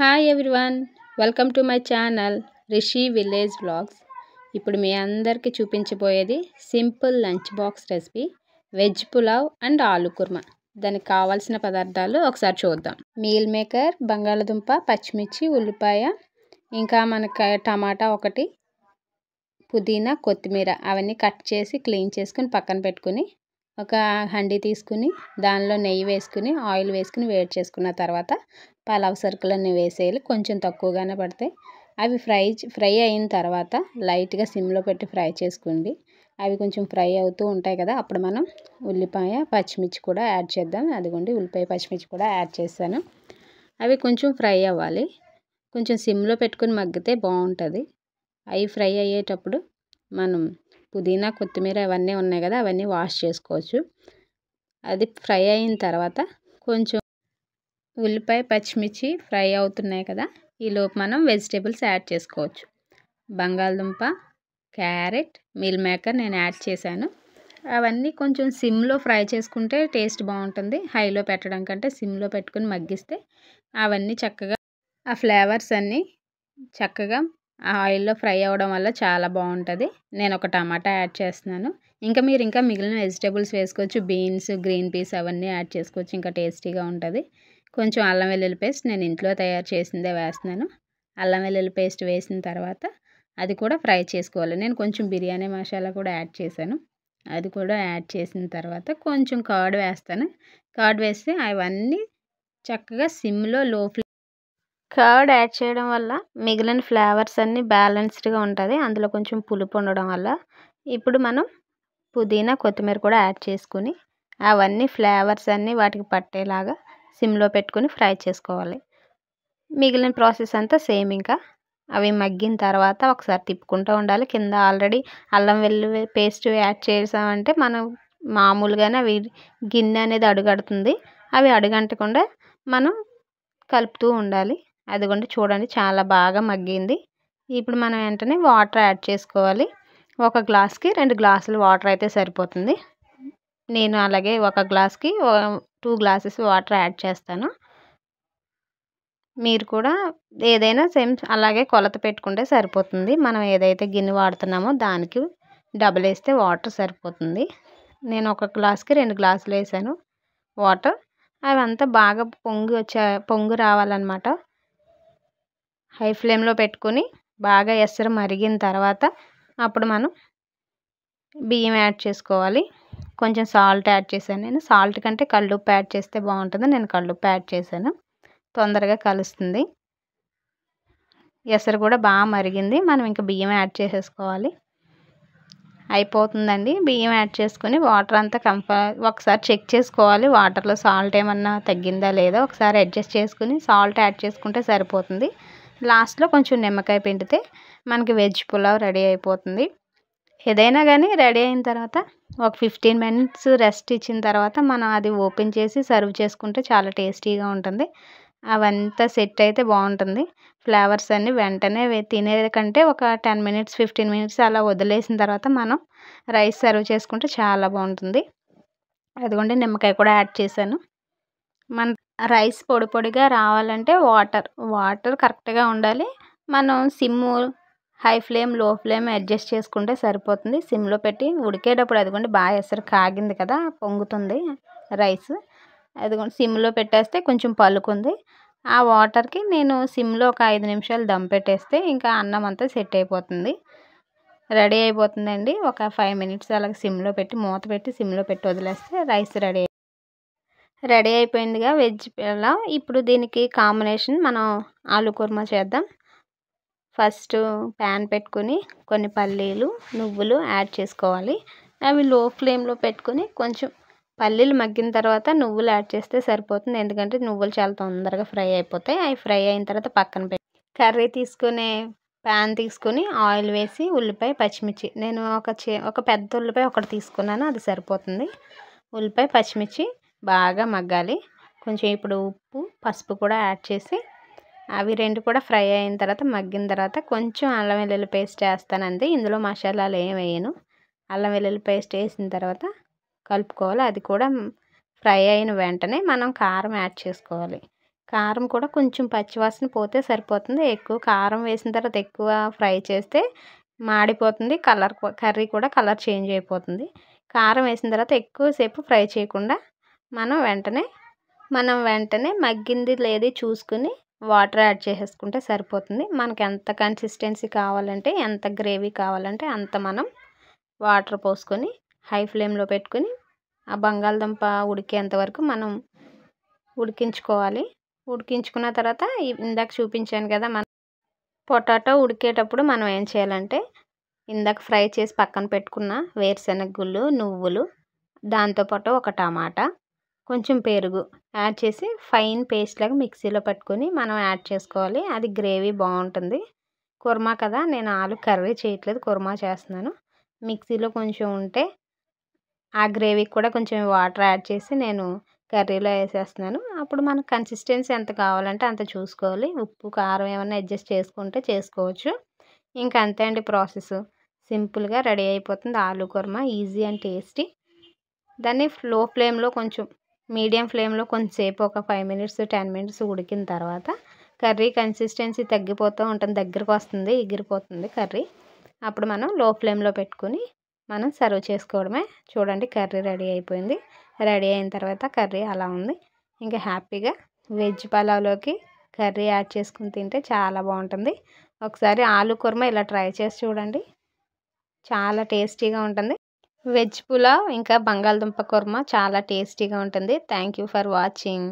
Hi everyone, welcome to my channel Rishi village vlogs. ఇప్పుడు మీ అందరికీ చూపించబోయేది simple lunch box recipe veg pulao and aloo kurma. దానికి కావాల్సిన పదార్థాలు ఒకసారి చూద్దాం. మీల్ మేకర్, బంగాళదుంప, పచ్చిమిర్చి, ఉల్లిపాయ, ఇంకా మనకి టమాటా ఒకటి, పుదీనా, కొత్తిమీర అవన్నీ కట్ చేసి క్లీన్ చేసుకుని పక్కన పెట్టుకుని ఒక హండీ తీసుకుని దానిలో నెయ్యి వేసుకుని ఆయిల్ వేసుకుని వేడి చేసుకున్న తర్వాత పలావ్ సరుకులన్నీ వేసేయాలి. కొంచెం తక్కువగానే పడతాయి. అవి ఫ్రై అయిన తర్వాత లైట్గా సిమ్లో పెట్టి ఫ్రై చేసుకోండి. అవి కొంచెం ఫ్రై అవుతూ ఉంటాయి కదా, అప్పుడు మనం ఉల్లిపాయ, పచ్చిమిర్చి కూడా యాడ్ చేద్దాం. అదిగోండి, ఉల్లిపాయ, పచ్చిమిర్చి కూడా యాడ్ చేశాను. అవి కొంచెం ఫ్రై అవ్వాలి. కొంచెం సిమ్లో పెట్టుకుని మగ్గితే బాగుంటుంది. అవి ఫ్రై అయ్యేటప్పుడు మనం పుదీనా, కొత్తిమీర అవన్నీ ఉన్నాయి కదా, అవన్నీ వాష్ చేసుకోవచ్చు. అది ఫ్రై అయిన తర్వాత కొంచెం ఉల్లిపాయ, పచ్చిమిర్చి ఫ్రై అవుతున్నాయి కదా, ఈలోపు మనం వెజిటేబుల్స్ యాడ్ చేసుకోవచ్చు. బంగాళదుంప, క్యారెట్, మీల్ మేకర్ నేను యాడ్ చేశాను. అవన్నీ కొంచెం సిమ్లో ఫ్రై చేసుకుంటే టేస్ట్ బాగుంటుంది. హైలో పెట్టడం కంటే సిమ్లో పెట్టుకుని మగ్గిస్తే అవన్నీ చక్కగా ఆ ఫ్లేవర్స్ అన్నీ చక్కగా ఆ ఆయిల్లో ఫ్రై అవ్వడం వల్ల చాలా బాగుంటుంది. నేను ఒక టమాటా యాడ్ చేస్తున్నాను. మీరు ఇంకా మిగిలిన వెజిటేబుల్స్ వేసుకోవచ్చు. బీన్స్, గ్రీన్ పీస్ అవన్నీ యాడ్ చేసుకోవచ్చు. ఇంకా టేస్టీగా ఉంటుంది. కొంచెం అల్లం వెల్లుల్లి పేస్ట్ నేను ఇంట్లో తయారు చేసిందే వేస్తున్నాను. అల్లం వెల్లుల్లి పేస్ట్ వేసిన తర్వాత అది కూడా ఫ్రై చేసుకోవాలి. నేను కొంచెం బిర్యానీ మసాలా కూడా యాడ్ చేశాను. అది కూడా యాడ్ చేసిన తర్వాత కొంచెం కర్డ్ వేస్తాను. కర్డ్ వేస్తే అవన్నీ చక్కగా సిమ్లో కర్డ్ యాడ్ చేయడం వల్ల మిగిలిన ఫ్లేవర్స్ అన్నీ బ్యాలెన్స్డ్గా ఉంటుంది. అందులో కొంచెం పులుపు ఉండడం వల్ల ఇప్పుడు మనం పుదీనా, కొత్తిమీర కూడా యాడ్ చేసుకుని అవన్నీ ఫ్లేవర్స్ అన్నీ వాటికి పట్టేలాగా సిమ్లో పెట్టుకుని ఫ్రై చేసుకోవాలి. మిగిలిన ప్రాసెస్ అంతా సేమ్. ఇంకా అవి మగ్గిన తర్వాత ఒకసారి తిప్పుకుంటూ ఉండాలి. కింద ఆల్రెడీ అల్లం వెల్లుల్లి పేస్ట్ యాడ్ చేసామంటే మనం మామూలుగానే అవి గిన్నె అనేది అడుగడుతుంది. అవి అడుగంటకుండా మనం కలుపుతూ ఉండాలి. అదిగోండి, చూడండి, చాలా బాగా మగ్గింది. ఇప్పుడు మనం వెంటనే వాటర్ యాడ్ చేసుకోవాలి. ఒక గ్లాస్కి 2 గ్లాసులు వాటర్ అయితే సరిపోతుంది. నేను అలాగే ఒక గ్లాస్కి 2 గ్లాసెస్ వాటర్ యాడ్ చేస్తాను. మీరు కూడా ఏదైనా సేమ్ అలాగే కొలత పెట్టుకుంటే సరిపోతుంది. మనం ఏదైతే గిన్నె వాడుతున్నామో దానికి డబుల్ వేస్తే వాటర్ సరిపోతుంది. నేను ఒక గ్లాస్కి 2 గ్లాసులు వేసాను వాటర్. అవంతా బాగా పొంగు రావాలన్నమాట. హై ఫ్లేమ్లో పెట్టుకుని బాగా ఎసరు మరిగిన తర్వాత అప్పుడు మనం బియ్యం యాడ్ చేసుకోవాలి. కొంచెం సాల్ట్ యాడ్ చేశాను. నేను సాల్ట్ కంటే కల్లుప్పు యాడ్ చేస్తే బాగుంటుంది. నేను కల్లుప్పు యాడ్ చేశాను. తొందరగా కలుస్తుంది. ఎసరు కూడా బాగా మరిగింది. మనం ఇంకా బియ్యం యాడ్ చేసేసుకోవాలి. అయిపోతుందండి. బియ్యం యాడ్ చేసుకుని వాటర్ అంతా ఒకసారి చెక్ చేసుకోవాలి. వాటర్లో సాల్ట్ ఏమన్నా తగ్గిందా లేదా ఒకసారి అడ్జస్ట్ చేసుకుని సాల్ట్ యాడ్ చేసుకుంటే సరిపోతుంది. లాస్ట్లో కొంచెం నిమ్మకాయ పిండితే మనకి వెజ్ పులావ్ రెడీ అయిపోతుంది. ఏదైనా కానీ రెడీ అయిన తర్వాత ఒక 15 మినిట్స్ రెస్ట్ ఇచ్చిన తర్వాత మనం అది ఓపెన్ చేసి సర్వ్ చేసుకుంటే చాలా టేస్టీగా ఉంటుంది. అవంతా సెట్ అయితే బాగుంటుంది. ఫ్లేవర్స్ అన్నీ వెంటనే తినే కంటే ఒక 10 మినిట్స్ 15 మినిట్స్ అలా వదిలేసిన తర్వాత మనం రైస్ సర్వ్ చేసుకుంటే చాలా బాగుంటుంది. అదిగోండి, నిమ్మకాయ కూడా యాడ్ చేశాను. మన రైస్ పొడి పొడిగా రావాలంటే వాటర్ కరెక్ట్గా ఉండాలి. మనం సిమ్ము, హై ఫ్లేమ్, లో ఫ్లేమ్ అడ్జస్ట్ చేసుకుంటే సరిపోతుంది. సిమ్లో పెట్టి ఉడికేటప్పుడు అదిగోండి బాగా ఎసరు కాగింది కదా, పొంగుతుంది రైస్. అదిగోండి, సిమ్లో పెట్టేస్తే కొంచెం పలుకుంది. ఆ వాటర్కి నేను సిమ్లో ఒక 5 నిమిషాలు దమ్ పెట్టేస్తే ఇంకా అన్నం అంతా సెట్ అయిపోతుంది. రెడీ అయిపోతుందండి. ఒక 5 మినిట్స్ అలాగే సిమ్లో పెట్టి మూత పెట్టి సిమ్లో పెట్టి వదిలేస్తే రైస్ రెడీ అయిపోయిందిగా వెజ్ పులావ్. ఇప్పుడు దీనికి కాంబినేషన్ మనం ఆలు కుర్మా చేద్దాం. ఫస్ట్ ప్యాన్ పెట్టుకుని కొన్ని పల్లీలు, నువ్వులు యాడ్ చేసుకోవాలి. అవి లో ఫ్లేమ్లో పెట్టుకుని కొంచెం పల్లీలు మగ్గిన తర్వాత నువ్వులు యాడ్ చేస్తే సరిపోతుంది. ఎందుకంటే నువ్వులు చాలా తొందరగా ఫ్రై అయిపోతాయి. అవి ఫ్రై అయిన తర్వాత పక్కన కర్రీ తీసుకునే ప్యాన్ తీసుకుని ఆయిల్ వేసి ఉల్లిపాయ, పచ్చిమిర్చి, నేను ఒక పెద్ద ఉల్లిపాయ ఒకటి తీసుకున్నాను, అది సరిపోతుంది. ఉల్లిపాయ, పచ్చిమిర్చి బాగా మగ్గాలి. కొంచెం ఇప్పుడు ఉప్పు, పసుపు కూడా యాడ్ చేసి అవి 2 కూడా ఫ్రై అయిన తర్వాత మగ్గిన తర్వాత కొంచెం అల్లం వెల్లుల్లి పేస్ట్ వేస్తాను అంతే. ఇందులో మసాలాలు ఏం వేయను. అల్లం వెల్లుల్లి పేస్ట్ వేసిన తర్వాత కలుపుకోవాలి. అది కూడా ఫ్రై అయిన వెంటనే మనం కారం యాడ్ చేసుకోవాలి. కారం కూడా కొంచెం పచ్చివాసన పోతే సరిపోతుంది. ఎక్కువ కారం వేసిన తర్వాత ఎక్కువ ఫ్రై చేస్తే మాడిపోతుంది. కర్రీ కూడా కలర్ చేంజ్ అయిపోతుంది. కారం వేసిన తర్వాత ఎక్కువసేపు ఫ్రై చేయకుండా మనం వెంటనే మగ్గింది లేది చూసుకుని వాటర్ యాడ్ చేసేసుకుంటే సరిపోతుంది. మనకి ఎంత కన్సిస్టెన్సీ కావాలంటే, ఎంత గ్రేవీ కావాలంటే అంత మనం వాటర్ పోసుకొని హై ఫ్లేమ్లో పెట్టుకుని ఆ బంగాళదుంప ఉడికేంత వరకు మనం ఉడికించుకోవాలి. ఉడికించుకున్న తర్వాత ఇందాక చూపించాను కదా, మన పొటాటో ఉడికేటప్పుడు మనం ఏం చేయాలంటే ఇందాక ఫ్రై చేసి పక్కన పెట్టుకున్న వేరుశనగ గుళ్ళు, నువ్వులు, దాంతోపాటు ఒక టమాటా, కొంచెం పెరుగు యాడ్ చేసి ఫైన్ పేస్ట్ లాగా మిక్సీలో పట్టుకొని మనం యాడ్ చేసుకోవాలి. అది గ్రేవీ బాగుంటుంది. కుర్మా కదా, నేను ఆలు కర్రీ చేయట్లేదు, కుర్మా చేస్తున్నాను. మిక్సీలో కొంచెం ఉంటే ఆ గ్రేవీకి కూడా కొంచెం వాటర్ యాడ్ చేసి నేను కర్రీలో వేసేస్తున్నాను. అప్పుడు మనకు కన్సిస్టెన్సీ ఎంత కావాలంటే అంత చూసుకోవాలి. ఉప్పు కారం ఏమైనా అడ్జస్ట్ చేసుకుంటే చేసుకోవచ్చు. ఇంకా అంతే అండి ప్రాసెస్. సింపుల్గా రెడీ అయిపోతుంది ఆలు కుర్మా, ఈజీ అండ్ టేస్టీ. దాన్ని లో ఫ్లేమ్లో కొంచెం మీడియం ఫ్లేమ్లో కొంచెంసేపు ఒక 5 మినిట్స్ 10 మినిట్స్ ఉడికిన తర్వాత కర్రీ కన్సిస్టెన్సీ తగ్గిపోతూ ఉంటుంది, దగ్గరకు వస్తుంది, ఎగిరిపోతుంది కర్రీ. అప్పుడు మనం లో ఫ్లేమ్లో పెట్టుకుని మనం సర్వ్ చేసుకోవడమే. చూడండి కర్రీ రెడీ అయిపోయింది. రెడీ అయిన తర్వాత కర్రీ అలా ఉంది. ఇంకా హ్యాపీగా వెజ్ పలావ్లోకి కర్రీ యాడ్ చేసుకుని తింటే చాలా బాగుంటుంది. ఒకసారి ఆలు కుర్మా ఇలా ట్రై చేసి చూడండి, చాలా టేస్టీగా ఉంటుంది. వెజ్ పులావ్ ఇంకా బంగాళదుంప కుర్మా చాలా టేస్టీగా ఉంటుంది. Thank you for watching.